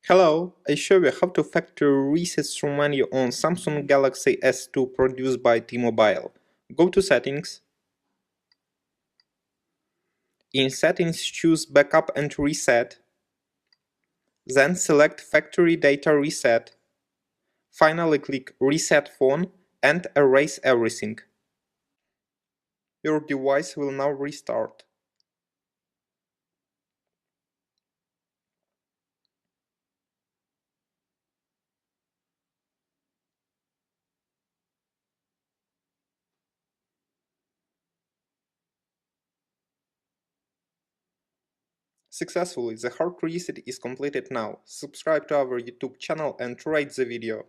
Hello, I show you how to factory reset through menu on Samsung Galaxy S2 produced by T-Mobile. Go to Settings. In Settings, choose Backup and Reset. Then select Factory Data Reset. Finally click Reset Phone and erase everything. Your device will now restart. Successfully, the hard reset is completed now. Subscribe to our YouTube channel and rate the video.